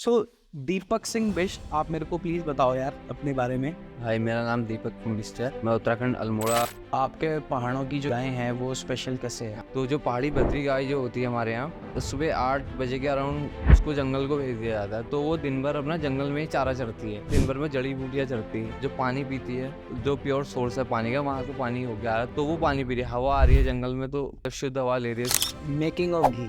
सो दीपक सिंह बिष्ट, आप मेरे को प्लीज़ बताओ यार अपने बारे में। हाय, मेरा नाम दीपक सिंह बिष्ट है। मैं उत्तराखंड अल्मोड़ा। आपके पहाड़ों की जो गायें हैं वो स्पेशल कैसे है? तो जो पहाड़ी बद्री गाय जो होती है हमारे यहाँ, तो सुबह 8 बजे के अराउंड उसको जंगल को भेज दिया जाता है। तो वो दिन भर अपना जंगल में ही चारा चरती है, दिन भर में जड़ी बूटियाँ चरती है। जो पानी पीती है, जो प्योर सोर्स है पानी का, वहाँ से पानी हो गया है, तो वो पानी पी रही है। हवा आ रही है जंगल में, तो शुद्ध हवा ले रही है। मेकिंग ऑफ घी।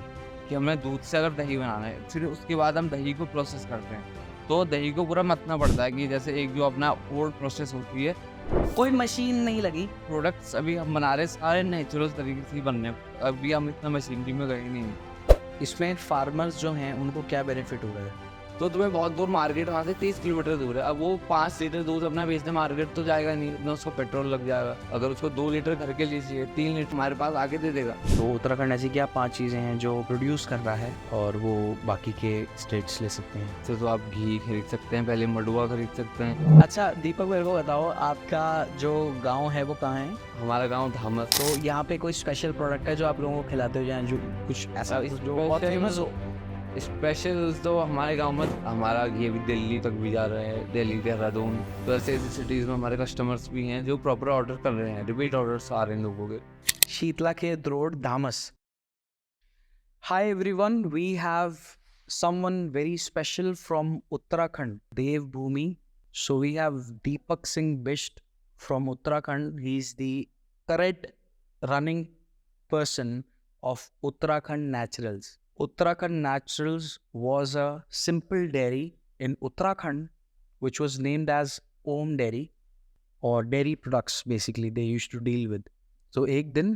कि हमें दूध से अगर दही बनाना है, फिर उसके बाद हम दही को प्रोसेस करते हैं। तो दही को पूरा मथना पड़ता है, कि जैसे एक जो अपना ओल्ड प्रोसेस होती है। कोई मशीन नहीं लगी? प्रोडक्ट्स अभी हम बना रहे सारे नेचुरल तरीके से ही बन रहे हैं। अभी हम इतना मशीनरी में गए नहीं हैं। इसमें फार्मर्स जो हैं उनको क्या बेनिफिट हो रहा है? तो तुम्हें बहुत दूर मार्केट, वहाँ से 30 किलोमीटर दूर है। अब वो 5 लीटर दूध अपना बेचने मार्केट तो जाएगा नहीं, इतना उसको पेट्रोल लग जाएगा। अगर उसको 2 लीटर घर के लिए चाहिए, 3 लीटर हमारे पास आके दे देगा। तो उत्तराखंड ऐसी क्या 5 चीज़ें हैं जो प्रोड्यूस कर रहा है और वो बाकी के स्टेट्स ले सकते हैं? तो आप घी खरीद सकते हैं, पहले मडुआ खरीद सकते हैं। अच्छा दीपक, मेरे को बताओ आपका जो गांव है वो कहाँ है? हमारा गाँव धामस। तो यहाँ पे कोई स्पेशल प्रोडक्ट है जो आप लोगों को खिलाते हो, या जो कुछ ऐसा जो बहुत फेमस हो? स्पेशल तो हमारे गांव में हमारा ये भी दिल्ली तक भी जा रहा है, दिल्ली, देहरादून। तो ऐसे ऐसी सिटीज़ में हमारे कस्टमर्स भी हैं जो प्रॉपर ऑर्डर कर रहे हैं, रिपीट ऑर्डर्स आ रहे हैं लोगों के। Sheetlakhet road, Dhamas. Hi everyone, we have someone very special from Uttarakhand, Devbhoomi. So we have Deepak Singh Bisht from Uttarakhand. He is the current running person of Uttarakhand Naturals. Uttarakhand Naturals was a simple dairy in Uttarakhand which was named as Om Dairy, or dairy products basically they used to deal with. So एक दिन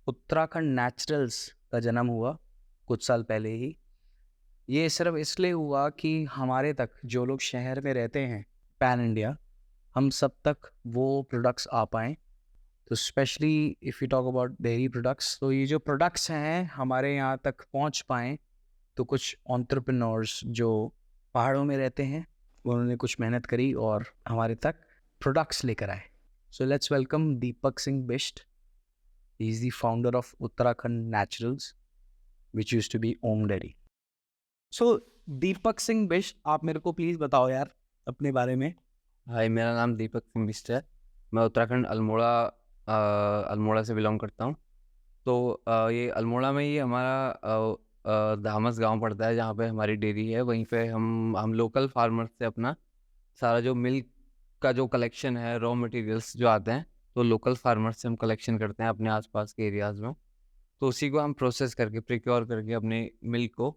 Uttarakhand naturals का जन्म हुआ कुछ साल पहले ही। ये सिर्फ इसलिए हुआ कि हमारे तक जो लोग शहर में रहते हैं, पैन इंडिया, हम सब तक वो प्रोडक्ट्स आ पाएँ। तो specially if you talk about dairy products, तो ये जो प्रोडक्ट्स हैं हमारे यहाँ तक पहुँच पाएँ, तो कुछ एंटरप्रेन्योर्स जो पहाड़ों में रहते हैं उन्होंने कुछ मेहनत करी और हमारे तक प्रोडक्ट्स लेकर आए। So let's welcome Deepak Singh Bisht. He is the founder of Uttarakhand Naturals, which used to be Om Dairy. So Deepak Singh Bisht, आप मेरे को प्लीज़ बताओ यार अपने बारे में। हाय, मेरा नाम दीपक सिंह बिष्ट है। मैं उत्तराखंड अल्मोड़ा से बिलोंग करता हूँ। तो ये अल्मोड़ा में ही हमारा धामस गांव पड़ता है, जहाँ पे हमारी डेयरी है। वहीं पे हम लोकल फार्मर से अपना सारा जो मिल्क का जो कलेक्शन है, रॉ मटेरियल्स जो आते हैं, तो लोकल फार्मर से हम कलेक्शन करते हैं अपने आसपास के एरियाज़ में। तो उसी को हम प्रोसेस करके, प्रिक्योर करके अपने मिल्क को,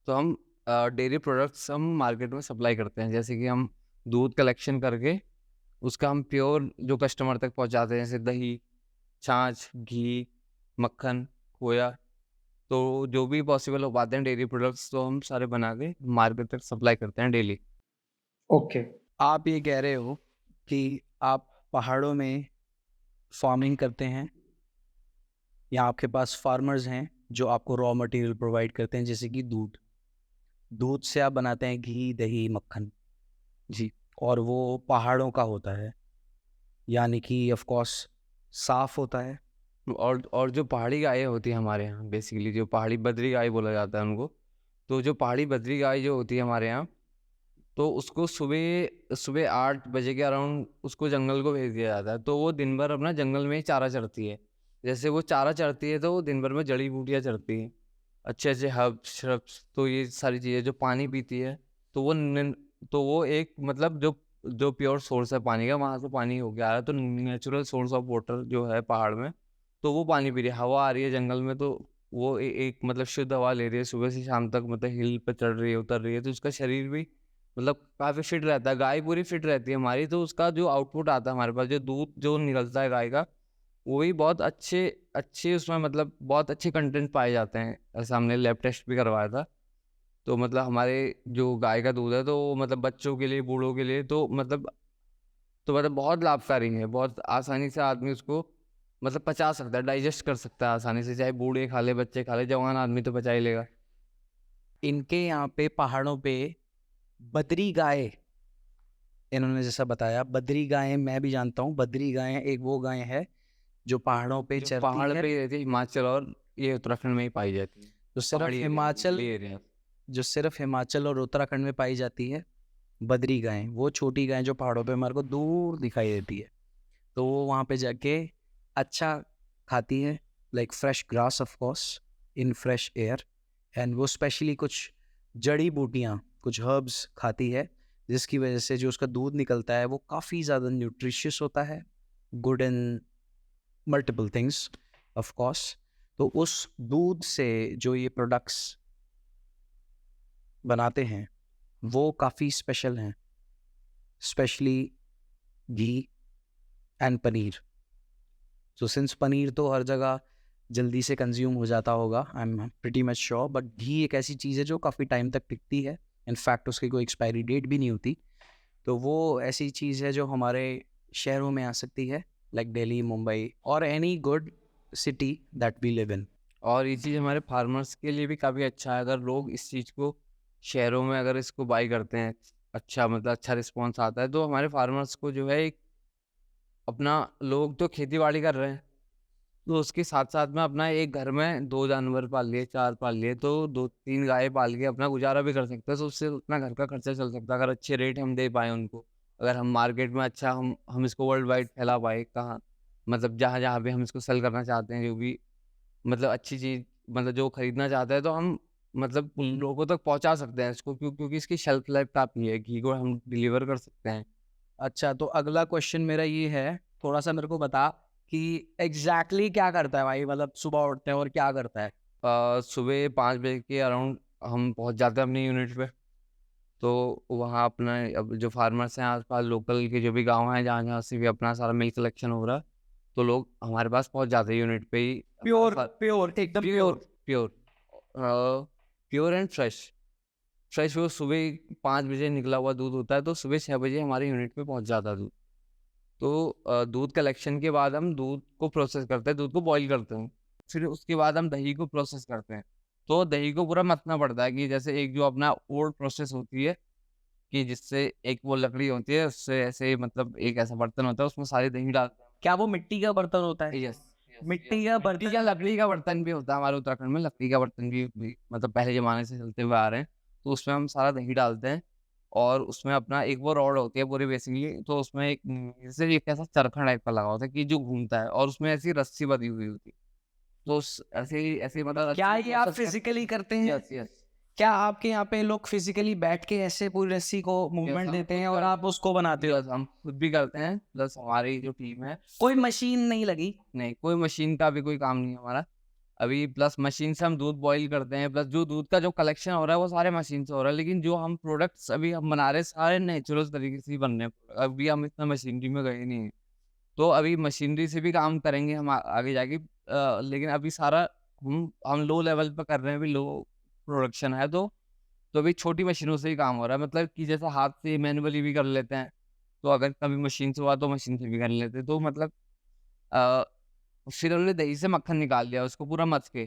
तो हम डेयरी प्रोडक्ट्स हम मार्केट में सप्लाई करते हैं। जैसे कि हम दूध कलेक्शन करके उसका हम प्योर जो कस्टमर तक पहुंचाते हैं, जैसे दही, छाछ, घी, मक्खन, खोया। तो जो भी पॉसिबल हो पाते हैं डेयरी प्रोडक्ट्स, तो हम सारे बना के मार्केट तक सप्लाई करते हैं डेली। ओके, आप ये कह रहे हो कि आप पहाड़ों में फार्मिंग करते हैं या आपके पास फार्मर्स हैं जो आपको रॉ मटेरियल प्रोवाइड करते हैं, जैसे कि दूध। दूध से आप बनाते हैं घी, दही, मक्खन जी, और वो पहाड़ों का होता है, यानी कि ऑफ कोर्स साफ होता है। और जो पहाड़ी गायें होती हैं हमारे यहाँ, बेसिकली जो पहाड़ी बद्री गाय बोला जाता है उनको। तो जो पहाड़ी बद्री गाय जो होती है हमारे यहाँ, तो उसको सुबह सुबह 8 बजे के अराउंड उसको जंगल को भेज दिया जाता है। तो वो दिन भर अपना जंगल में ही चारा चरती है। जैसे वो चारा चरती है, तो वो दिन भर में जड़ी बूटियाँ चरती हैं, अच्छे अच्छे हर्ब्स श्रब्स। तो ये सारी चीज़ें जो पानी पीती है, तो वो एक मतलब जो जो प्योर सोर्स है पानी का, वहाँ से पानी हो गया है। तो नेचुरल सोर्स ऑफ वाटर जो है पहाड़ में, तो वो पानी पी रही है। हवा आ रही है जंगल में, तो वो एक मतलब शुद्ध हवा ले रही है सुबह से शाम तक। मतलब हिल पे चढ़ रही है, उतर रही है, तो उसका शरीर भी मतलब काफ़ी फिट रहता है। गाय पूरी फिट रहती है हमारी। तो उसका जो आउटपुट आता है हमारे पास, जो दूध जो निकलता है गाय का, वो भी बहुत अच्छे अच्छे उसमें मतलब बहुत अच्छे कंटेंट पाए जाते हैं। ऐसा हमने लैब टेस्ट भी करवाया था। तो मतलब हमारे जो गाय का दूध है, तो वो मतलब बच्चों के लिए, बूढ़ों के लिए, तो मतलब बहुत लाभकारी है। बहुत आसानी से आदमी उसको मतलब पचा सकता है, डाइजेस्ट कर सकता है आसानी से। चाहे बूढ़े खा ले, बच्चे खा ले, जवान आदमी तो पचा ही लेगा। इनके यहाँ पे पहाड़ों पे बद्री गाय, इन्होंने जैसा बताया, बद्री गायें मैं भी जानता हूँ। बद्री गायें एक वो गाय है जो पहाड़ों पे जो चरती पहाड़ है। पे ही रहती है, हिमाचल और ये उत्तराखंड में ही पाई जाती है। तो सिर्फ पहाड़ी एरिया, हिमाचल हिली एरिया। जो सिर्फ हिमाचल और उत्तराखंड में पाई जाती है, बद्री गाय, वो छोटी गाय जो पहाड़ों पे हमारे को दूर दिखाई देती है, तो वो वहाँ पे जाके अच्छा खाती है, like fresh grass of course, in fresh air. And वो स्पेशली कुछ जड़ी बूटियाँ, कुछ हर्ब्स खाती है, जिसकी वजह से जो उसका दूध निकलता है वो काफ़ी ज़्यादा न्यूट्रिशियस होता है, good in multiple things of course. तो उस दूध से जो ये प्रोडक्ट्स बनाते हैं वो काफ़ी स्पेशल हैं, specially ghee and paneer. So since paneer तो हर जगह जल्दी से कंज्यूम हो जाता होगा, I am pretty much sure, but ghee एक ऐसी चीज़ है जो काफ़ी टाइम तक टिकती है, इनफैक्ट उसकी कोई एक्सपायरी डेट भी नहीं होती। तो वो ऐसी चीज़ है जो हमारे शहरों में आ सकती है, लाइक दिल्ली, मुंबई और any good city that we live in. और ये चीज़ हमारे फार्मर्स के लिए भी काफ़ी अच्छा है। अगर लोग इस चीज़ को शहरों में अगर इसको बाई करते हैं, अच्छा मतलब अच्छा रिस्पॉन्स आता है, तो हमारे फार्मर्स को जो है एक अपना, लोग तो खेती-बाड़ी कर रहे हैं, तो उसके साथ-साथ में अपना एक घर में 2 जानवर पाल लिए, 4 पाल लिए, तो 2-3 गाय पाल के अपना गुज़ारा भी कर सकते हैं, तो उससे अपना घर का खर्चा चल सकता है, अगर अच्छे रेट हम दे पाएँ उनको। अगर हम मार्केट में अच्छा हम इसको वर्ल्ड वाइड फैला पाएँ, कहाँ मतलब जहाँ-जहाँ पे हम इसको सेल करना चाहते हैं, जो भी मतलब अच्छी चीज़, मतलब जो खरीदना चाहता है, तो हम मतलब उन लोगों तक पहुँचा सकते हैं इसको, क्योंकि इसकी शेल्फ लाइफ़ काफ़ी है, घी को हम डिलीवर कर सकते हैं। अच्छा, तो अगला क्वेश्चन मेरा ये है, थोड़ा-सा मेरे को बता कि एग्ज़ैक्टली क्या करता है भाई? मतलब सुबह उठते हैं और क्या करता है? सुबह 5 बजे के अराउंड हम पहुँच जाते हैं अपनी यूनिट पे। तो वहाँ अपना अब जो फार्मर्स हैं आस-पास लोकल के जो भी गाँव हैं, जहाँ-जहाँ से भी अपना सारा मिल्क कलेक्शन हो रहा है, तो लोग हमारे पास पहुँच जाते हैं यूनिट पे ही। प्योर हमारा प्योर एकदम pure pure. Pure pure and fresh. Fresh वो सुबह 5 बजे निकला हुआ दूध होता है, तो सुबह 6 बजे हमारे यूनिट पे पहुँच जाता है दूध। तो दूध कलेक्शन के बाद हम दूध को प्रोसेस करते हैं, दूध को बॉयल करते हैं। फिर उसके बाद हम दही को प्रोसेस करते हैं। तो दही को पूरा मथना पड़ता है, कि जैसे एक जो अपना ओल्ड प्रोसेस होती है, कि जिससे एक वो लकड़ी होती है, उससे ऐसे मतलब एक ऐसा बर्तन होता है, उसमें सारी दही डालते हैं। क्या वो मिट्टी का बर्तन होता है? यस, यस, मिट्टी यस। का मिट्टी बर्तन। या लकड़ी का बर्तन भी होता है हमारे उत्तराखंड में, लकड़ी का बर्तन भी मतलब पहले ज़माने से चलते हुए आ रहे हैं। तो उसमें हम सारा दही डालते हैं, और उसमें अपना एक वो रॉड होती है पूरी बेसिकली, तो उसमें एक जैसे एक ऐसा चरखा टाइप का लगा होता है, कि जो घूमता है, और उसमें ऐसी रस्सी बंधी हुई होती है। तो उस ऐसे मतलब रस्सी क्या को ये आप प्रोसेस कर। फिज़िकली करते हैं? Yes, yes. क्या आपके यहाँ पे लोग फिज़िकली बैठ के ऐसे पूरी रस्सी को यस, मूवमेंट हम देते खुद हैं और कर आप उसको बनाते हो? यस, हम खुद भी करते हैं, प्लस हमारी जो टीम है। कोई मशीन नहीं लगी? नहीं, कोई मशीन का भी कोई काम नहीं है हमारा। अभी प्लस मशीन से हम दूध बॉयल करते हैं, प्लस जो दूध का जो कलेक्शन हो रहा है वो सारे मशीन से हो रहा है। लेकिन जो हम प्रोडक्ट्स अभी हम बना रहे हैं, सारे नेचुरल तरीके से ही बन रहे हैं। अभी हम इतना मशीनरी में गए नहीं हैं। तो अभी मशीनरी से भी काम करेंगे हम आगे जाके, लेकिन अभी सारा हम लो लेवल पे कर रहे हैं, अभी लो प्रोडक्शन है, तो अभी छोटी मशीनों से ही काम हो रहा है। मतलब कि जैसा हाथ से मैनुअली भी कर लेते हैं, तो अगर कभी मशीन से हुआ तो मशीन से भी कर लेते हैं। तो मतलब अ, फिर हमने दही से मक्खन निकाल लिया उसको पूरा मथ के,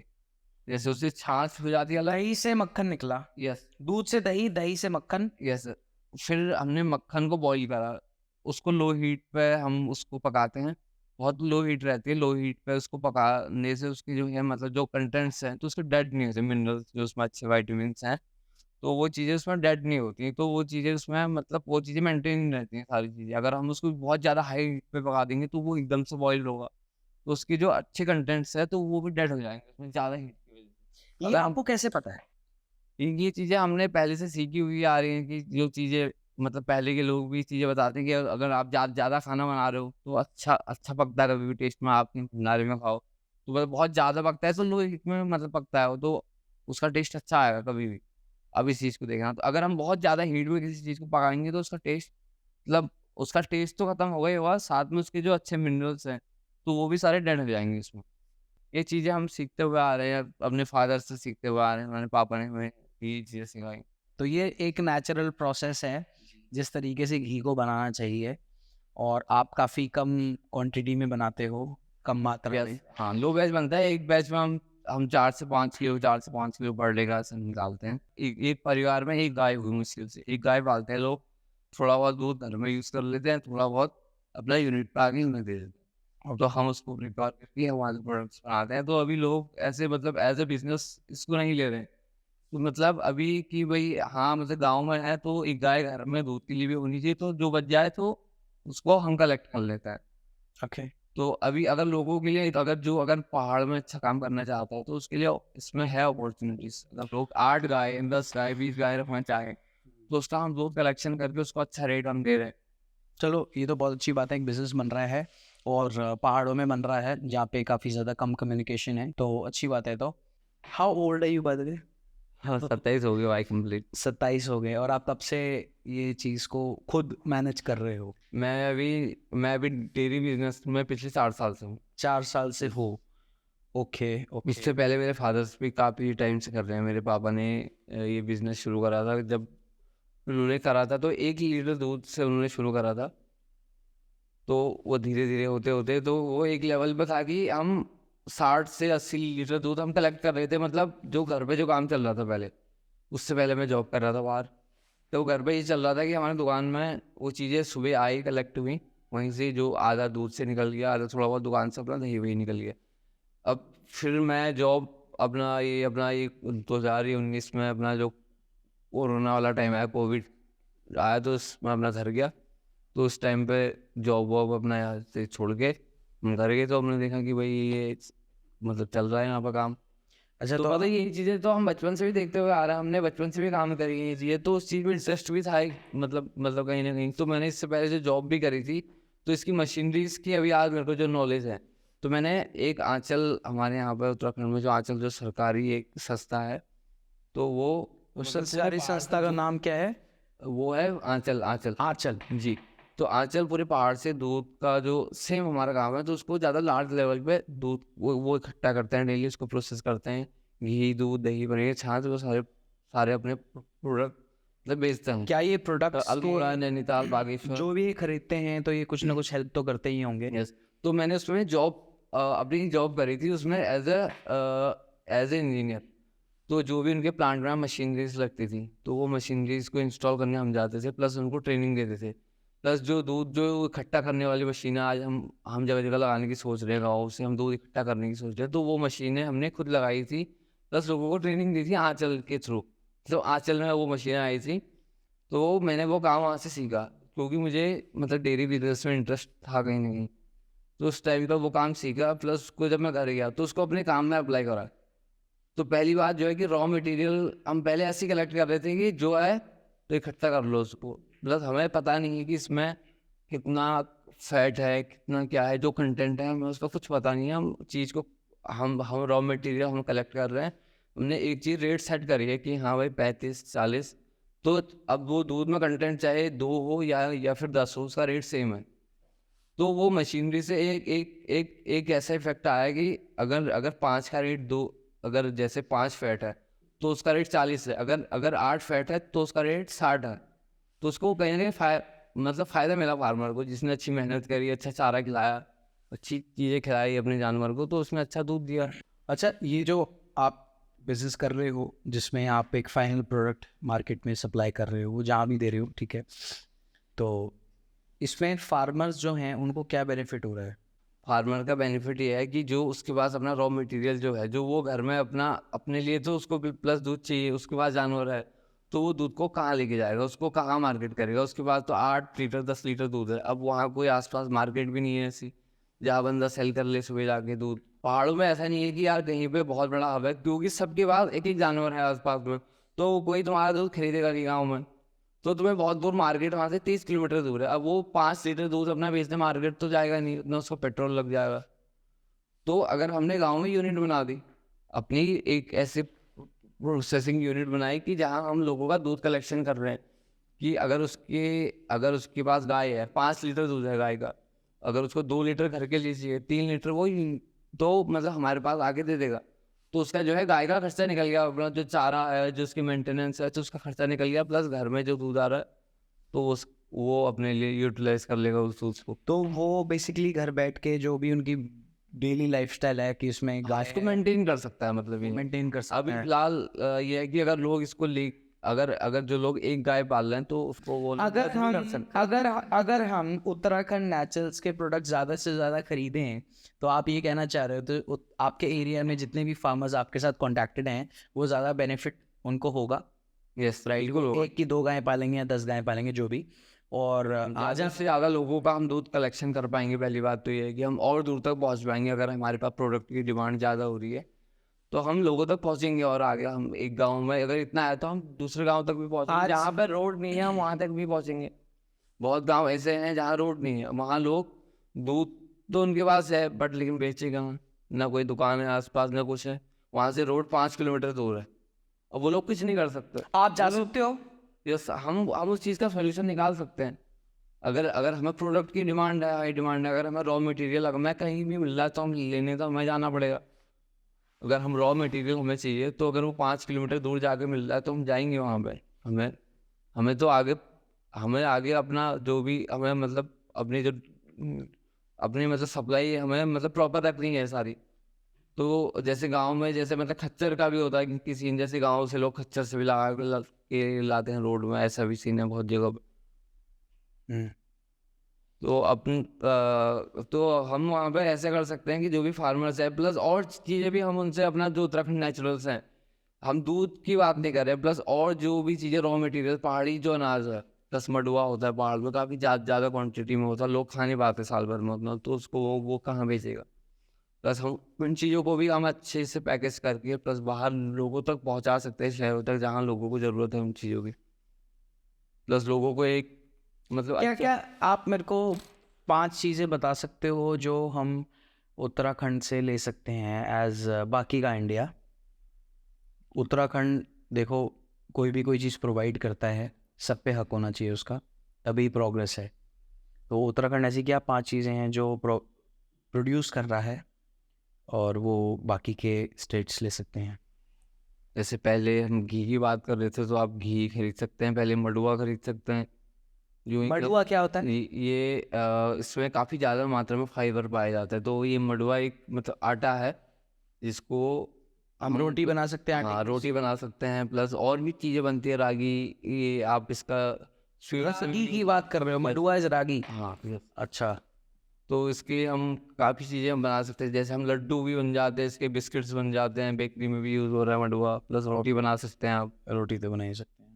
जैसे उससे छाछ हो जाती है अलग। दही से मक्खन निकला, यस, दूध से दही, दही से मक्खन। यस। फिर हमने मक्खन को बॉईल करा, उसको लो हीट पे हम उसको पकाते हैं। बहुत लो हीट रहती है, लो हीट पे उसको पकाने से उसकी जो है मतलब जो कंटेंट्स हैं, तो उसके डेड नहीं होते, मिनरल्स जो उसमें अच्छे विटामिन्स हैं, तो वो चीज़ें उसमें डेड नहीं होती। तो वो चीज़ें उसमें मतलब वो चीज़ें मेंटेन रहती हैं सारी चीज़ें। अगर हम उसको बहुत ज़्यादा हाई हीट पे पका देंगे, तो वो एकदम से बॉयल होगा, तो उसके जो अच्छे कंटेंट्स हैं, तो वो भी डेड हो जाएँगे उसमें ज़्यादा हीट की वज़ह से। ये अगर हम आपको कैसे पता है? ये चीज़ें हमने पहले से सीखी हुई आ रही हैं, कि जो चीज़ें मतलब पहले के लोग भी चीज़ें बताते हैं, कि अगर आप ज़्यादा खाना बना रहे हो, तो अच्छा पकता है, कभी भी टेस्ट में आप भंडारे में खाओ, तो मतलब बहुत ज़्यादा पकता है, तो लो हीट में मतलब पकता है वो, तो उसका टेस्ट अच्छा आएगा कभी भी। अब इस चीज़ को देखना, तो अगर हम बहुत ज़्यादा हीट में किसी चीज़ को पकाएँगे, तो उसका टेस्ट मतलब उसका टेस्ट तो खत्म होगा ही होगा, साथ में उसके जो अच्छे मिनरल्स हैं, तो वो भी सारे डेड हो जाएँगे उसमें। ये चीज़ें हम सीखते हुए आ रहे हैं, अपने फादर से सीखते हुए आ रहे हैं, हमारे पापा ने हमें ये चीज़ें सिखाई। तो ये एक नेचुरल प्रोसेस है, जिस तरीके से घी को बनाना चाहिए, और आप काफ़ी कम क्वांटिटी में बनाते हो, कम मात्रा यस, में। हाँ, लो बैच बनता है, एक बैच में हम 4 से 5 किलो 4 से 5 किलो पर डे का ऐसे निकालते हैं। एक एक परिवार में एक गाय हुई मुश्किल से, एक गाय पालते हैं लोग, थोड़ा बहुत दूध घर में यूज़ कर लेते हैं, थोड़ा बहुत अपना यूनिट पे आके उन्हें दे देते हैं। तो हम उसको प्रिपेयर करके हमारे प्रोडक्ट्स बनाते हैं। तो अभी लोग ऐसे मतलब एज़ अ बिज़नेस इसको नहीं ले रहे हैं। तो मतलब अभी कि भाई हाँ, मतलब गाँव में है तो एक गाय घर में दूध के लिए भी होनी चाहिए, तो जो बच जाए तो उसको हम कलेक्ट कर लेते हैं। ओके। तो अभी अगर लोगों के लिए अगर पहाड़ में अच्छा काम करना चाहता है तो उसके लिए इसमें है अपॉर्चुनिटीज़। अगर लोग 8 गाय, 10 गाय, 20 गाय रखना चाहें, तो उसका हम दूध कलेक्शन करके उसको अच्छा रेट हम दे रहे हैं। चलो ये तो बहुत अच्छी बात है, एक बिजनेस बन रहा है और पहाड़ों में बन रहा है जहाँ पे काफ़ी ज़्यादा कम कम्युनिकेशन है, तो अच्छी बात है। तो हाउ ओल्ड है यू बाय द वे? हाँ, 27 हो गए भाई कंप्लीट। 27 हो गए और आप तब से ये चीज़ को खुद मैनेज कर रहे हो? मैं अभी डेयरी बिज़नेस में पिछले 4 साल से हूँ। 4 साल से हो। Okay, okay. उससे पहले मेरे फादर्स भी काफ़ी टाइम से कर रहे हैं। मेरे पापा ने ये बिज़नेस शुरू करा था, जब उन्होंने करा था तो 1 लीटर दूध से उन्होंने शुरू करा था। तो वो धीरे-धीरे होते-होते तो वो एक लेवल पे था कि हम 60 से 80 लीटर दूध हम कलेक्ट कर रहे थे, मतलब जो घर पे जो काम चल रहा था पहले। उससे पहले मैं जॉब कर रहा था बाहर। तो घर पे ये चल रहा था कि हमारी दुकान में वो चीज़ें सुबह आई, कलेक्ट हुई, वहीं से जो आधा दूध से निकल गया, आधा थोड़ा बहुत दुकान से अपना दही-वही निकल गया। अब फिर मैं जॉब अपना ये 2019 में अपना जो कोरोना वाला टाइम आया, कोविड आया, तो उसमें अपना घर गया। तो उस टाइम पे जॉब वॉब अपना यहाँ से छोड़ के हम घर गए, तो हमने देखा कि भाई ये मतलब चल रहा है यहाँ पर काम। अच्छा, तो तो मतलब ये चीज़ें तो हम बचपन से भी देखते हुए आ रहे हैं, हमने बचपन से भी काम करी है ये चीज़ें, तो उस चीज़ में इंटरेस्ट भी था मतलब कहीं ना कहीं। तो मैंने इससे पहले जो जॉब भी करी थी, तो इसकी मशीनरीज की अभी आज मेरे को जो नॉलेज है, तो मैंने एक आंचल, हमारे यहाँ पर उत्तराखंड में जो आंचल जो सरकारी एक संस्था है, तो वो उस मतलब पूरे सरकारी पहाड़ संस्था से का नाम क्या है? वो है आंचल आंचल आंचल। जी। तो आंचल पूरे पहाड़ से दूध का जो सेम हमारा काम है, तो उसको ज़्यादा लार्ज लेवल पे दूध वो इकट्ठा करते हैं, डेली उसको प्रोसेस करते हैं। घी, दूध, दही, पनीर, छाछ, वो सारे सारे अपने प्रोडक्ट मतलब बेचते हैं। क्या ये प्रोडक्ट्स अल्मोड़ा, नैनीताल, बागेश्वर। जो भी ये खरीदते हैं तो ये कुछ ना कुछ हेल्प तो करते ही होंगे? यस। तो मैंने उसमें अपनी जॉब करी थी उसमें एज ए इंजीनियर। तो जो भी उनके प्लांट में मशीनरीज लगती थी, तो वो मशीनरीज को इंस्टॉल करने हम जाते थे, प्लस उनको ट्रेनिंग देते थे। प्लस जो दूध जो इकट्ठा करने वाली मशीनें आज हम जगह जगह लगाने की सोच रहे हैं, गाँव से हम दूध इकट्ठा करने की सोच रहे हैं, तो वो मशीनें हमने खुद लगाई थी, प्लस लोगों को ट्रेनिंग दी थी आंचल के थ्रू। तो आंचल में वो मशीनें आई थी, तो मैंने वो काम वहाँ से सीखा, क्योंकि मुझे मतलब डेयरी बिजनेस में इंटरेस्ट था कहीं ना कहीं। तो उस टाइम का वो काम सीखा, प्लस उसको जब मैं घर गया तो उसको अपने काम में अप्लाई करा। तो पहली बात जो है कि रॉ मटेरियल हम पहले ऐसे कलेक्ट कर रहे थे कि जो है तो इकट्ठा कर लो उसको, प्लस हमें पता नहीं है कि इसमें कितना फैट है, कितना क्या है, जो कंटेंट है हमें उसका कुछ पता नहीं है। हम चीज़ को हम रॉ मटेरियल हम कलेक्ट कर रहे हैं। हमने एक चीज़ रेट सेट करी है कि हाँ भाई 35-40, तो अब वो दूध में कंटेंट चाहे 2 हो या फिर 10 हो, उसका रेट सेम है। तो वो मशीनरी से एक ऐसा इफेक्ट आया कि अगर अगर 5 का रेट दो, अगर जैसे 5 फैट है तो उसका रेट 40 है, अगर अगर 8 फैट है तो उसका रेट 60 है। तो उसको कहीं ना कहीं मतलब फ़ायदा मिला फार्मर को, जिसने अच्छी मेहनत करी, अच्छा चारा खिलाया, अच्छी चीज़ें खिलाई अपने जानवर को, तो उसमें अच्छा दूध दिया। अच्छा, ये जो आप बिजनेस कर रहे हो जिसमें आप एक फाइनल प्रोडक्ट मार्केट में सप्लाई कर रहे हो, वो जहाँ भी दे रहे हो, ठीक है, तो इसमें फार्मर्स जो हैं उनको क्या बेनिफिट हो रहा है? फार्मर का बेनिफिट ये है कि जो उसके पास अपना रॉ मटेरियल जो है, जो वो घर में अपने लिए, तो उसको भी प्लस दूध चाहिए, उसके पास जानवर है, तो वो दूध को कहाँ लेके जाएगा, उसको कहाँ मार्केट करेगा। उसके पास तो 8 लीटर 10 लीटर दूध है, अब वहाँ कोई आसपास मार्केट भी नहीं है ऐसी जहाँ बंदा सेल कर ले सुबह जाके दूध। पहाड़ों में ऐसा नहीं है कि यार कहीं पे बहुत बड़ा हब है, क्योंकि सबके पास एक एक जानवर है आसपास में, तो कोई तुम्हारा दूध खरीदेगा नहीं गाँव में। तो तुम्हें बहुत दूर मार्केट, वहाँ से 30 किलोमीटर दूर है, अब वो 5 लीटर दूध अपना बेचने मार्केट तो जाएगा नहीं, उतना उसको पेट्रोल लग जाएगा। तो अगर हमने गांव में यूनिट बना दी, अपनी एक ऐसे प्रोसेसिंग यूनिट बनाई कि जहां हम लोगों का दूध कलेक्शन कर रहे हैं, कि अगर उसके पास गाय है, 5 लीटर दूध है गाय का, अगर उसको 2 लीटर घर के लिए चाहिए, 3 लीटर वो तो मतलब हमारे पास आके दे देगा। तो उसका जो है गाय का खर्चा निकल गया, अपना जो चारा है, जो उसकी मेंटेनेंस है, तो उसका खर्चा निकल गया, प्लस घर में जो दूध आ रहा है तो वो अपने लिए यूटिलाइज कर लेगा उस दूध को। तो वो बेसिकली घर बैठ के जो भी उनकी डेली लाइफस्टाइल है कि उसमें गाय इसको मेंटेन कर सकता है, मतलब ये मेंटेन कर सकते अभी हैं। फिलहाल ये है कि अगर लोग इसको ले, अगर अगर जो लोग एक गाय पाल रहे हैं तो उसको वो अगर कर हम सकते अगर अगर हम उत्तराखंड नेचुरल्स के प्रोडक्ट ज़्यादा से ज़्यादा खरीदें, तो आप ये कहना चाह रहे हो तो आपके एरिया में जितने भी फार्मर्स आपके साथ कॉन्टैक्टेड हैं वो ज़्यादा बेनिफिट उनको होगा, यस राइट? बिल्कुल होगा। 1 की 2 गायें पालेंगे या 10 गायें पालेंगे, जो भी। और ज़्यादा से ज़्यादा लोगों का हम दूध कलेक्शन कर पाएंगे। पहली बात तो ये है कि हम और दूर तक पहुंच पाएंगे। अगर हमारे पास प्रोडक्ट की डिमांड ज़्यादा हो रही है तो हम लोगों तक पहुंचेंगे, और आगे हम एक गांव में अगर इतना है तो हम दूसरे गांव तक भी पहुंचेंगे। आज जहाँ पर रोड नहीं है हम वहाँ तक भी पहुंचेंगे। बहुत गांव ऐसे हैं जहाँ रोड नहीं है, वहाँ लोग दूध तो उनके पास है बट लेकिन बेचेगा ना, कोई दुकान है आसपास ना कुछ है, वहाँ से रोड 5 किलोमीटर दूर है और वो लोग कुछ नहीं कर सकते। आप जा सकते हो। यस, हम उस चीज़ का सोल्यूशन निकाल सकते हैं। अगर अगर हमें प्रोडक्ट की डिमांड है, हाई डिमांड है, अगर हमें रॉ मटेरियल अगर मैं कहीं भी मिल रहा है तो हम लेने तो हमें जाना पड़ेगा। अगर हम रॉ मटेरियल हमें चाहिए तो अगर वो 5 किलोमीटर दूर जाके मिल रहा है तो हम जाएंगे वहाँ पे। हमें हमें तो आगे हमें आगे अपना जो भी हमें मतलब अपनी जो अपनी मतलब सप्लाई है हमें मतलब प्रॉपर रखनी है सारी। तो जैसे गांव में जैसे मतलब खच्चर का भी होता है कि सीन, जैसे गांव से लोग खच्चर से भी लगा के लाते हैं रोड में, ऐसा भी सीन है बहुत जगह पे। हम्म। तो तो हम वहाँ पे ऐसे कर सकते हैं कि जो भी फार्मर्स है प्लस और चीज़ें भी हम उनसे अपना जो उत्तराखंड नेचुरल्स हैं, हम दूध की बात नहीं कर रहे, प्लस और जो भी चीज़ें रॉ मटेरियल पहाड़ी जो अनाज है, प्लस मडुआ होता है पहाड़ में काफ़ी ज़्यादा क्वांटिटी में होता है, लोग खा नहीं पाते साल भर में उतना, तो उसको वो कहाँ बेचेगा। प्लस हम उन चीज़ों को भी हम अच्छे से पैकेज करके प्लस बाहर लोगों तक पहुँचा सकते हैं, शहरों तक जहाँ लोगों को ज़रूरत है उन चीज़ों की। प्लस लोगों को एक मतलब क्या अच्छा क्या आप मेरे को 5 चीज़ें बता सकते हो जो हम उत्तराखंड से ले सकते हैं एज बाकी का इंडिया? उत्तराखंड देखो, कोई भी कोई चीज़ प्रोवाइड करता है, सब पे हक होना चाहिए उसका, तभी प्रोग्रेस है। तो उत्तराखंड ऐसी क्या 5 चीज़ें हैं जो प्रोड्यूस कर रहा है और वो बाकी के स्टेट्स ले सकते हैं? जैसे पहले हम घी की बात कर रहे थे तो आप घी खरीद सकते हैं, पहले मडुआ खरीद सकते हैं जो एक मडुआ क्या होता है? इसमें काफ़ी ज़्यादा मात्रा में फाइबर पाया जाता है। तो ये मडुआ एक मतलब आटा है जिसको हम रोटी बना सकते हैं आटे हाँ की? रोटी बना सकते हैं, प्लस और भी चीज़ें बनती है, रागी, ये आप इसका रागी की बात कर रहे हो? मडुआ इज रागी? हाँ yes। अच्छा। तो इसके हम काफ़ी चीज़ें हम बना सकते हैं, जैसे हम लड्डू भी बन जाते हैं, इसके बिस्किट्स बन जाते हैं, बेकरी में भी यूज़ हो रहा है मडुआ, प्लस रोटी बना सकते हैं आप। रोटी तो बना ही सकते हैं।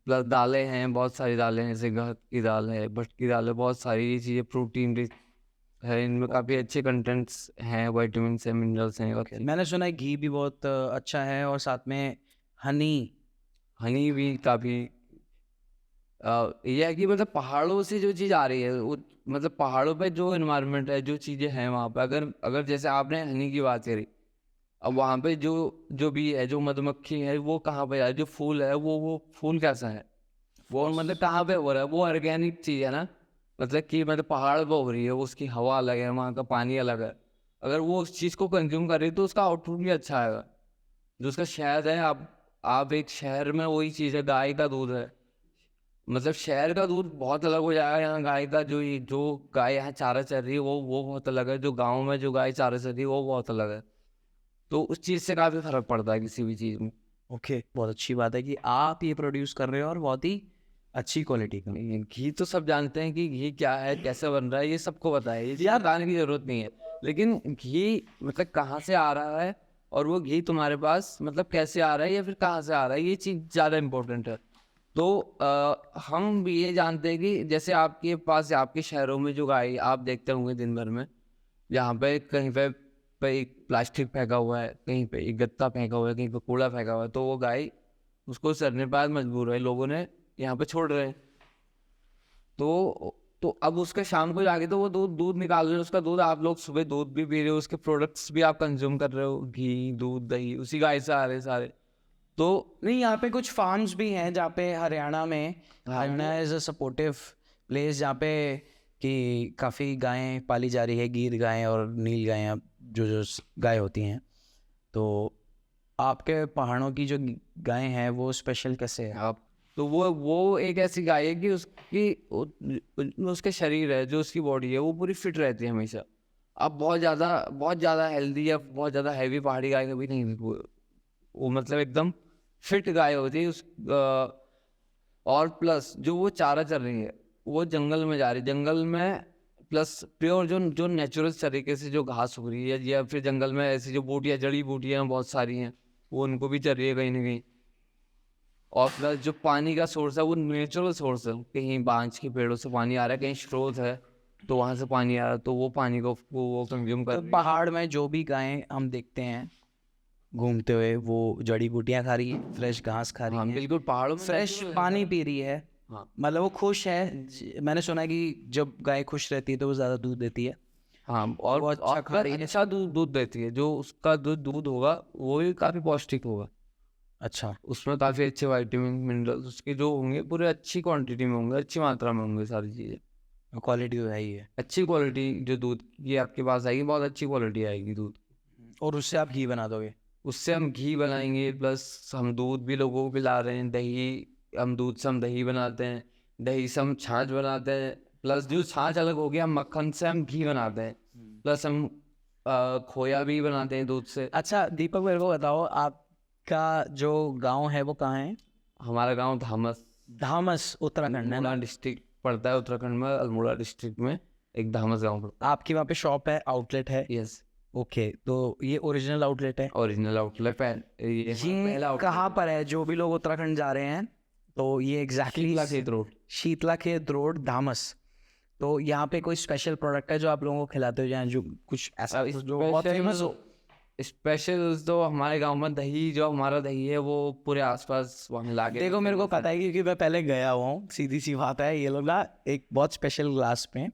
प्लस दालें हैं, बहुत सारी दालें हैं, जैसे गहत की दाल है, भट की दाल है, बहुत सारी ये चीज़ें प्रोटीन रिच है, इनमें काफ़ी अच्छे कंटेंट्स हैं, विटामिन है, मिनरल्स हैं और मैंने सुना है घी भी बहुत अच्छा है, और साथ में हनी। हनी भी काफ़ी ये है कि मतलब पहाड़ों से जो चीज़ आ रही है वो मतलब पहाड़ों पे जो इन्वायरमेंट है, जो चीज़ें हैं वहाँ पे, अगर अगर जैसे आपने हनी की बात करी, अब वहाँ पे जो जो भी है, जो मधुमक्खी है वो कहाँ पे है, जो फूल है वो फूल कैसा है, वो मतलब कहाँ पे हो रहा है, वो ऑर्गेनिक चीज़ है ना, मतलब कि मतलब पहाड़ पे हो रही है, वो उसकी हवा अलग है, वहाँ का पानी अलग है, अगर वो उस चीज़ को कंज्यूम कर रही है तो उसका आउटपुट भी अच्छा आएगा। जो उसका शहद है, आप एक शहर में वही चीज़ है, गाय का दूध है, मतलब शहर का दूध बहुत अलग हो जाएगा, यहाँ गाय का जो गाय यहाँ चारा चर रही है वो बहुत अलग है, जो गाँव में जो गाय चारा चर रही है वो बहुत अलग है। तो उस चीज़ से काफ़ी फ़र्क पड़ता है किसी भी चीज़ में। ओके, बहुत अच्छी बात है कि आप ये प्रोड्यूस कर रहे हो और बहुत ही अच्छी क्वालिटी का। घी तो सब जानते हैं कि घी क्या है, कैसे बन रहा है, ये सबको पता है, ये चीज़ बताने की ज़रूरत नहीं है। लेकिन घी मतलब कहाँ से आ रहा है और वो घी तुम्हारे पास मतलब कैसे आ रहा है या फिर कहाँ से आ रहा है, ये चीज़ ज़्यादा इम्पोर्टेंट है। तो हम भी ये जानते हैं कि जैसे आपके पास आपके शहरों में जो गाय आप देखते होंगे दिन भर में, यहाँ पे कहीं पे एक प्लास्टिक फेंका हुआ है, कहीं पे एक गत्ता फेंका हुआ है, कहीं पे कूड़ा फेंका हुआ है, तो वो गाय उसको सड़ने पर मजबूर है, लोगों ने यहाँ पे छोड़ रहे हैं। तो अब उसका शाम को जाके तो वो दूध निकाल रहे हो, उसका दूध आप लोग सुबह दूध भी पी रहे हो, उसके प्रोडक्ट्स भी आप कंज्यूम कर रहे हो, घी दूध दही उसी गाय से आ रहे हैं सारे। तो नहीं, यहाँ पे कुछ फार्म्स भी हैं जहाँ पे हरियाणा में, हाँ, Haryana is a supportive place जहाँ पे कि काफ़ी गायें पाली जा रही है, गीर गायें और नील गायें, जो जो गाय होती हैं। तो आपके पहाड़ों की जो गायें हैं वो स्पेशल कैसे है? आप तो वो एक ऐसी गाय है कि उसके शरीर है, जो उसकी बॉडी है वो पूरी फिट रहती है हमेशा। अब बहुत ज़्यादा हेल्दी या बहुत ज़्यादा हैवी पहाड़ी गाय कभी नहीं हुई। वो मतलब एकदम फिट गाय होती है और प्लस जो वो चारा चर रही है, वो जंगल में जा रही है, जंगल में प्लस प्योर जो जो नेचुरल तरीके से जो घास उग रही है, या फिर जंगल में ऐसी जो बूटियाँ जड़ी बूटियाँ बहुत सारी हैं, वो उनको भी चर रही है कहीं ना कहीं। और प्लस जो पानी का सोर्स है वो नेचुरल सोर्स है, कहीं बांझ के पेड़ों से पानी आ रहा है, कहीं स्रोत है तो वहाँ से पानी आ रहा है, तो वो पानी को वो कंज्यूम कर तो रही है। पहाड़ में जो भी गायें हम देखते हैं घूमते हुए, वो जड़ी बूटियां खा रही है, फ्रेश घास खा रही हाँ है, बिल्कुल, पहाड़ों में फ्रेश natural है पानी सारा। पी रही है, हाँ मतलब वो खुश है। मैंने सुना है कि जब गाय खुश रहती है तो वो ज्यादा दूध देती है, हाँ, वो अच्छा खा और रही है। अच्छा दूध दूध देती है, जो उसका दूध होगा वो भी काफ़ी पौष्टिक होगा, अच्छा, उसमें काफ़ी अच्छे विटामिन मिनरल्स उसके जो होंगे पूरे अच्छी क्वांटिटी में होंगे, अच्छी मात्रा में होंगे सारी चीज़ें। क्वालिटी तो है ही है। अच्छी क्वालिटी जो दूध की आपके पास आएगी, बहुत अच्छी क्वालिटी आएगी दूध। और उससे आप घी बना दोगे? उससे हम घी बनाएंगे, प्लस हम दूध भी लोगों को पिला रहे हैं, दही, हम दूध से हम दही बनाते हैं, दही से हम छाछ बनाते हैं, प्लस जो छाछ अलग हो गया, मक्खन से हम घी बनाते हैं, प्लस हम खोया भी बनाते हैं दूध से। अच्छा दीपक, मेरे को बताओ, आपका जो गांव है वो कहाँ है? हमारा गांव धामस, धामस उत्तराखंड है अल्मोड़ा ना? डिस्ट्रिक्ट पड़ता है, उत्तराखंड में अल्मोड़ा डिस्ट्रिक्ट में एक धामस गांव पड़ता आपकी वहाँ पे शॉप है, आउटलेट है? है। यस, ओके, तो ये ओरिजिनल आउटलेट है? ओरिजिनल आउटलेट है ये, ये पहला कहाँ पर है? जो भी लोग उत्तराखंड जा रहे हैं तो ये एग्जैक्टली शीतला खेत रोड। शीतला खेत रोड, धामस। तो यहाँ पे कोई स्पेशल प्रोडक्ट है जो आप लोगों को खिलाते हो, या जो कुछ ऐसा जो बहुत फेमस हो? स्पेशल तो हमारे गांव में दही, जो हमारा दही है वो पूरे आसपास वहाँ लाके देखो मेरे को पता है क्योंकि मैं पहले गया हुआ हूँ, सीधी सी बात है। ये लोग ना एक बहुत स्पेशल ग्लास में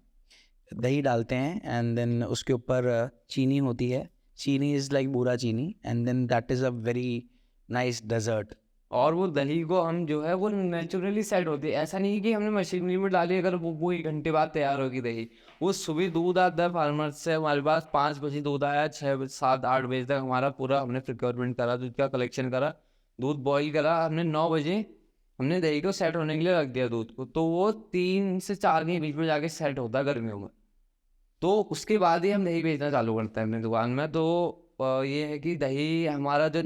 दही डालते हैं, एंड देन उसके ऊपर चीनी होती है। चीनी is like bura chini, and then that is a very nice dessert. और वो दही को हम जो है वो नेचुरली सेट होती है, ऐसा नहीं है कि हमने मशीनरी में डाली अगर वो 1 घंटे बाद तैयार होगी दही। वो सुबह दूध आता है फार्मर से हमारे पास, 5 बजे दूध आया, 6 7 8 बजे तक हमारा पूरा हमने प्रिक्योरमेंट करा, दूध का कलेक्शन करा, दूध बॉईल करा, हमने 9 बजे हमने दही को सेट होने के लिए रख दिया दूध को, तो वो 3 से 4 के बीच में जाके सेट होता है गर्मियों में। तो उसके बाद ही हम दही बेचना चालू करते हैं अपनी दुकान में। तो ये है कि दही हमारा जो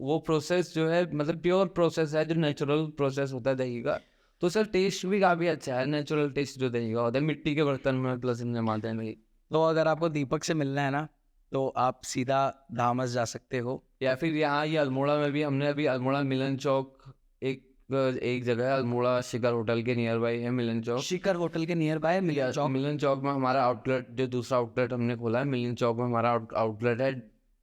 वो प्रोसेस जो है, मतलब प्योर प्रोसेस है, जो नेचुरल प्रोसेस होता है दही का, तो सर टेस्ट भी काफ़ी अच्छा है, नेचुरल टेस्ट जो दही का होता है, मिट्टी के बर्तन में प्लस हम जमाते हैं दही। तो अगर आपको दीपक से मिलना है ना, तो आप सीधा धामस जा सकते हो। या फिर यहाँ ये अल्मोड़ा में भी हमने अभी अल्मोड़ा मिलन चौक, एक एक जगह है अल्मोड़ा शिखर होटल के नियर बाई है मिलन चौक। शिखर होटल के नियर बाय मिलन चौक। मिलन चौक में हमारा आउटलेट, जो दूसरा आउटलेट हमने खोला है मिलन चौक में हमारा आउटलेट है,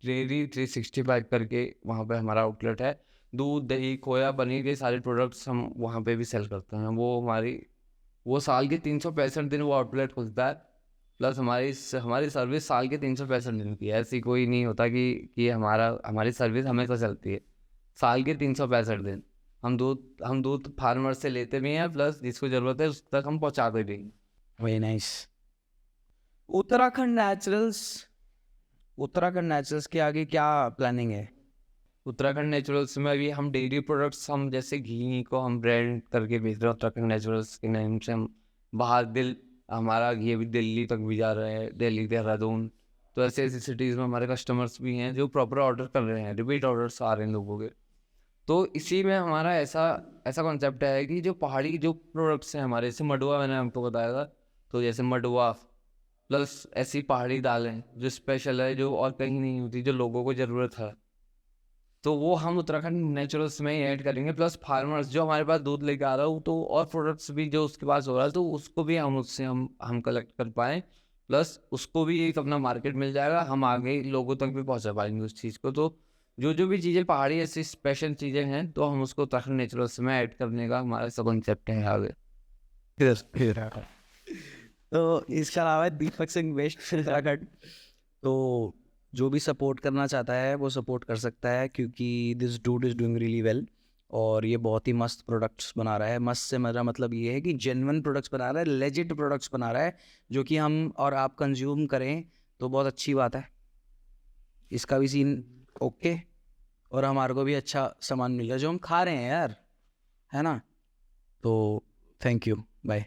डेयरी 365 करके वहाँ पे हमारा आउटलेट है। दूध, दही, खोया, पनीर, ये सारे प्रोडक्ट्स हम वहाँ पे भी सेल करते हैं। वो साल के 365 दिन वो आउटलेट खुलता है, प्लस हमारी सर्विस साल के 365 दिन की है। ऐसी कोई नहीं होता कि हमारी सर्विस हमेशा चलती है, साल के 365 दिन हम दूध फार्मर से लेते भी हैं, प्लस जिसको ज़रूरत है उस तक हम पहुँचाते भी हैं। Very nice. उत्तराखंड नेचुरल्स के आगे क्या प्लानिंग है? उत्तराखंड नेचुरल्स में अभी हम डेयरी प्रोडक्ट्स, हम जैसे घी को हम ब्रांड करके बेच रहे हैं उत्तराखंड नेचुरल्स के नाम से। हम बाहर हमारा घी अभी दिल्ली तक भी जा रहा है, दिल्ली, देहरादून, तो ऐसे ऐसी सिटीज़ में हमारे कस्टमर्स भी हैं जो प्रॉपर ऑर्डर कर रहे हैं, रिपीट ऑर्डर्स आ रहे हैं लोगों के। तो इसी में हमारा ऐसा कॉन्सेप्ट है कि जो पहाड़ी जो प्रोडक्ट्स हैं हमारे, जैसे मडुआ मैंने आपको बताया था, तो जैसे मडुआ प्लस ऐसी पहाड़ी दालें जो स्पेशल है, जो और कहीं नहीं होती, जो लोगों को ज़रूरत है, तो वो हम उत्तराखंड नेचुरल्स में ही ऐड करेंगे। प्लस फार्मर्स जो हमारे पास दूध लेके आ रहा हो, तो और प्रोडक्ट्स भी जो उसके पास हो रहा है, तो उसको भी उससे हम कलेक्ट कर पाएँ, प्लस उसको भी एक अपना मार्केट मिल जाएगा, हम आगे लोगों तक भी पहुंचा पाएंगे उस चीज़ को। तो जो भी चीज़ें पहाड़ी ऐसी स्पेशल चीज़ें हैं, तो हम उसको उत्तराखंड नेचुरल्स में ऐड करने का हमारा सब कॉन्सेप्ट है आगे। तो इसके अलावा दीपक सिंह वेस्ट उत्तराखंड, तो जो भी सपोर्ट करना चाहता है वो सपोर्ट कर सकता है, क्योंकि this dude is doing really well, और ये बहुत ही मस्त प्रोडक्ट्स बना रहा है। मस्त से मेरा मतलब ये है कि जेन्युइन प्रोडक्ट्स बना रहा है, लेजिट प्रोडक्ट्स बना रहा है, जो कि हम और आप कंज्यूम करें तो बहुत अच्छी बात है। इसका भी सीन ओके, और हमारे को भी अच्छा सामान मिल रहा है जो हम खा रहे हैं यार, है ना? तो थैंक यू, बाय।